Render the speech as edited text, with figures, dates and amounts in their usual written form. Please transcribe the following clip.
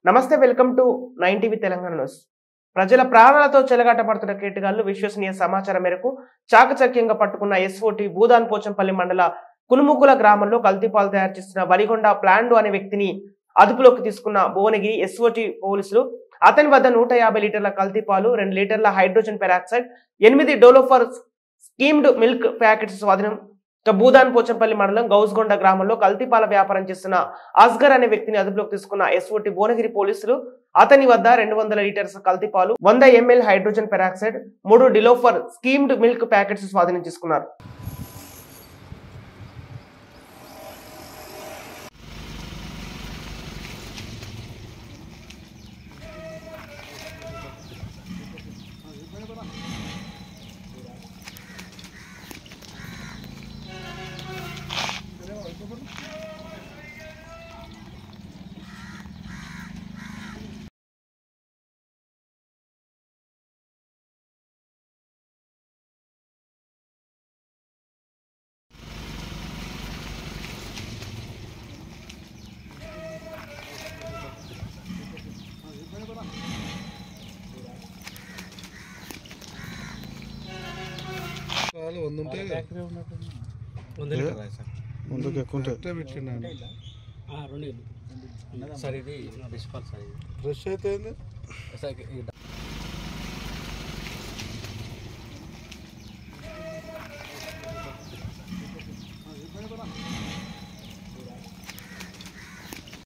నమస్తే, welcome to 9 Telangana news. ప్రజల ప్రాణాలతో చెలగాటపడుతున్న కేటగాళ్లు విశ్వసనీయ సమాచారం మేరకు చాకచక్యంగా పట్టుకున్న ఎస్ఓటి భూదాన్ పోచంపల్లి మండల కునుముగుల గ్రామంలో కల్తీపాలు తయారు చేస్తున్న వలిగొండ ప్లాండు అనే వ్యక్తిని అదుపులోకి తీసుకున్న భువనగిరి ఎస్ఓటి పోలీసులు అతని వద్ద 150 లీటర్ల కల్తీపాలు, 2 లీటర్ల హైడ్రోజన్ పెరాక్సైడ్, 8 డోలోఫర్ స్కీమ్డ్ మిల్క్ ప్యాకెట్స్ స్వాధీనం. భూదాన్ పోచంపల్లి మండలం గౌస్గొండ గ్రామంలో కల్తీపాల వ్యాపారం చేస్తున్న అస్గర్ అనే వ్యక్తిని అదుపులోకి తీసుకున్న ఎస్ఓటి భువనగిరి పోలీసులు అతని వద్ద 200 లీటర్స్ కల్తీపాలు, 100 ml హైడ్రోజన్ పెరాక్సైడ్, 3 డిలోఫర్ స్కీమ్డ్ మిల్క్ ప్యాకెట్స్ స్వాధీనం చేసుకున్నారు. ముందుకు ఎక్కువ సార్ ఇది డిస్పాల్ సార్ ఫ్రెష్ అయితే